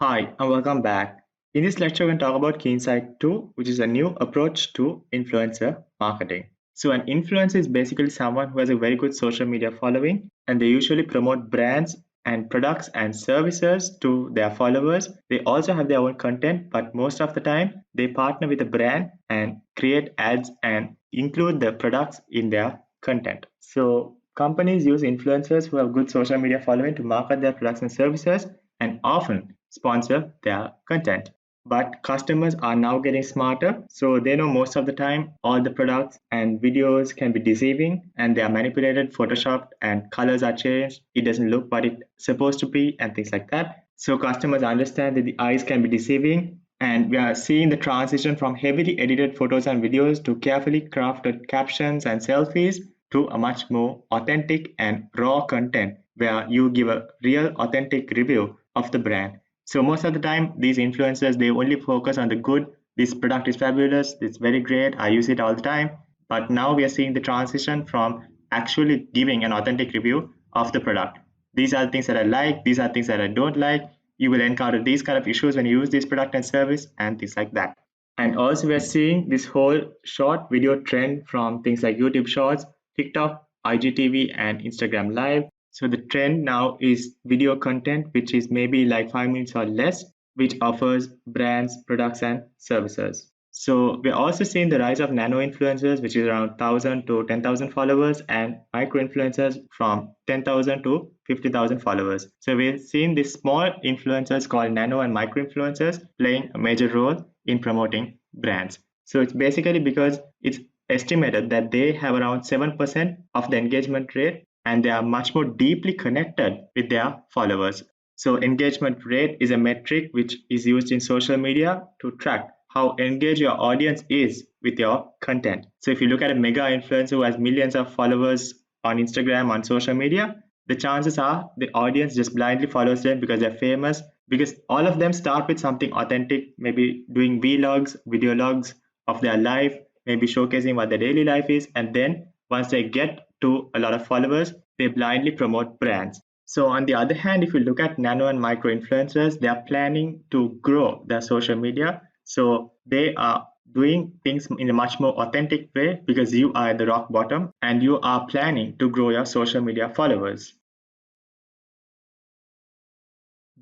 Hi, and welcome back. In this lecture, we're going to talk about Key Insight 2, which is a new approach to influencer marketing. So, an influencer is basically someone who has a very good social media following, and they usually promote brands and products and services to their followers. They also have their own content, but most of the time, they partner with a brand and create ads and include the products in their content. So, companies use influencers who have good social media following to market their products and services and often sponsor their content. But customers are now getting smarter, so they know most of the time all the products and videos can be deceiving and they are manipulated, photoshopped, and colors are changed. It doesn't look what it's supposed to be, and things like that. So customers understand that the eyes can be deceiving, and we are seeing the transition from heavily edited photos and videos to carefully crafted captions and selfies to a much more authentic and raw content where you give a real authentic review of the brand. So most of the time, these influencers they only focus on the good. This product is fabulous. It's very great. I use it all the time. But now we are seeing the transition from actually giving an authentic review of the product. These are the things that I like. These are things that I don't like. You will encounter these kind of issues when you use this product and service and things like that. And also, we're seeing this whole short video trend from things like YouTube Shorts, TikTok, IGTV, and Instagram Live. So the trend now is video content, which is maybe like 5 minutes or less, which offers brands, products, and services. So we're also seeing the rise of nano influencers, which is around 1,000 to 10,000 followers, and micro influencers from 10,000 to 50,000 followers. So we're seeing these small influencers called nano and micro influencers playing a major role in promoting brands. So it's basically because it's estimated that they have around 7% of the engagement rate and they are much more deeply connected with their followers. So engagement rate is a metric which is used in social media to track how engaged your audience is with your content. So if you look at a mega influencer who has millions of followers on Instagram, on social media, the chances are the audience just blindly follows them because they're famous, because all of them start with something authentic, maybe doing vlogs, video logs of their life, maybe showcasing what their daily life is, and then once they get to a lot of followers, they blindly promote brands. So on the other hand, if you look at nano and micro influencers, they are planning to grow their social media. So they are doing things in a much more authentic way because you are at the rock bottom and you are planning to grow your social media followers.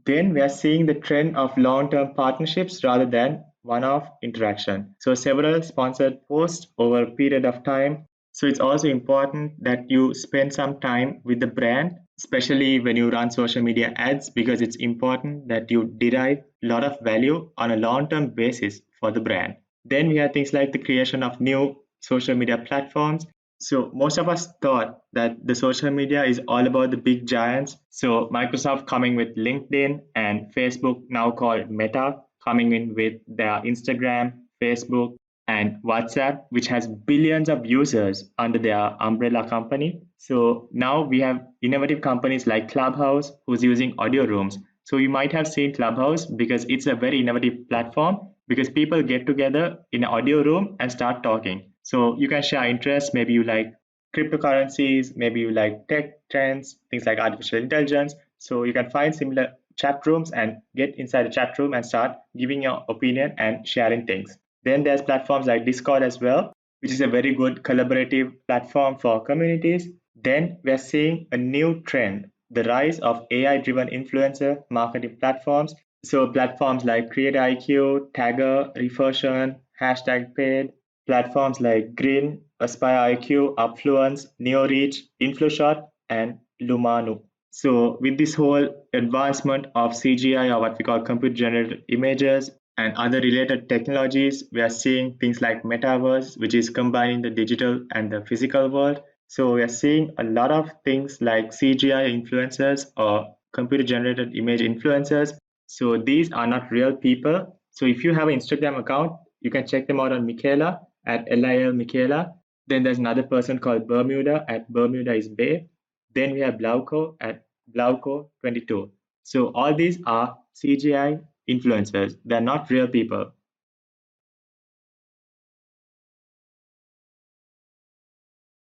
Then we are seeing the trend of long-term partnerships rather than one-off interaction. So several sponsored posts over a period of time. So it's also important that you spend some time with the brand, especially when you run social media ads, because it's important that you derive a lot of value on a long-term basis for the brand. Then we have things like the creation of new social media platforms. So most of us thought that the social media is all about the big giants. So Microsoft coming with LinkedIn and Facebook now called Meta coming in with their Instagram, Facebook, and WhatsApp, which has billions of users under their umbrella company. So now we have innovative companies like Clubhouse who's using audio rooms. So you might have seen Clubhouse because it's a very innovative platform because people get together in an audio room and start talking. So you can share interests. Maybe you like cryptocurrencies, maybe you like tech trends, things like artificial intelligence. So you can find similar chat rooms and get inside a chat room and start giving your opinion and sharing things. Then there's platforms like Discord as well, which is a very good collaborative platform for communities. Then we're seeing a new trend, the rise of AI-driven influencer marketing platforms. So platforms like CreateIQ, Tagger, Reversion, Hashtag Paid, platforms like Grin, Aspire IQ, Upfluence, NeoReach, InfluShot, and Lumanu. So with this whole advancement of CGI or what we call computer generated images and other related technologies, we are seeing things like metaverse, which is combining the digital and the physical world. So we are seeing a lot of things like CGI influencers or computer generated image influencers. So these are not real people. So if you have an Instagram account, you can check them out on Michaela at LIL Michaela. Then there's another person called Bermuda at Bermuda is Bay. Then we have Blauko at Blauko22. So all these are CGI influencers. They're not real people.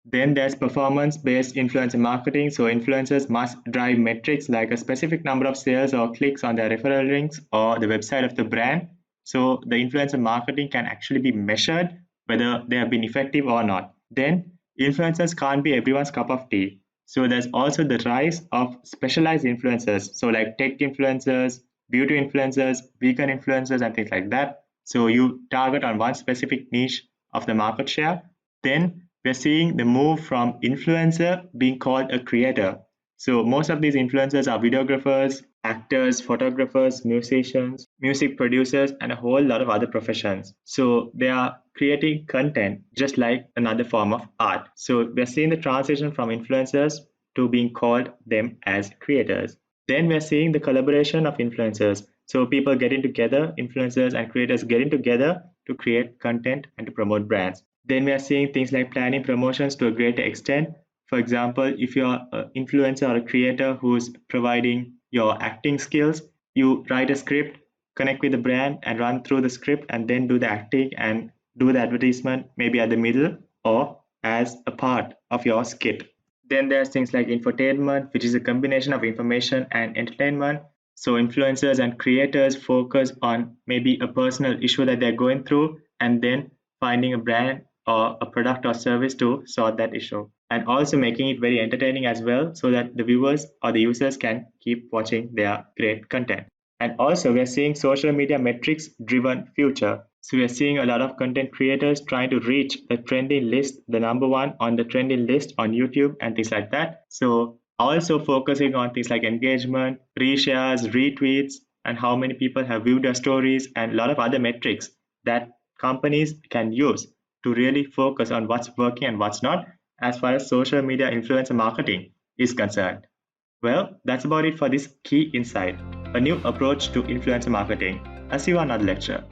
Then there's performance-based influencer marketing. So influencers must drive metrics like a specific number of sales or clicks on their referral links or the website of the brand. So the influencer marketing can actually be measured whether they have been effective or not. Then influencers can't be everyone's cup of tea. So there's also the rise of specialized influencers. So like tech influencers, beauty influencers, vegan influencers, and things like that. So you target on one specific niche of the market share. Then we're seeing the move from influencer being called a creator. So most of these influencers are videographers, actors, photographers, musicians, music producers, and a whole lot of other professions. So they are creating content just like another form of art. So we're seeing the transition from influencers to being called them as creators. Then we're seeing the collaboration of influencers. So people getting together, influencers and creators getting together to create content and to promote brands. Then we are seeing things like planning promotions to a greater extent. For example, if you're an influencer or a creator who's providing your acting skills, you write a script, connect with the brand, and run through the script, and then do the acting and do the advertisement maybe at the middle or as a part of your skit. Then there's things like infotainment, which is a combination of information and entertainment. So influencers and creators focus on maybe a personal issue that they're going through and then finding a brand or a product or service to solve that issue. And also making it very entertaining as well so that the viewers or the users can keep watching their great content. And also, we're seeing social media metrics driven future. So, we're seeing a lot of content creators trying to reach the trending list, the number one on the trending list on YouTube and things like that. So, also focusing on things like engagement, reshares, retweets, and how many people have viewed your stories, and a lot of other metrics that companies can use to really focus on what's working and what's not as far as social media influencer marketing is concerned. Well, that's about it for this key insight, a new approach to influencer marketing. I'll see you on another lecture.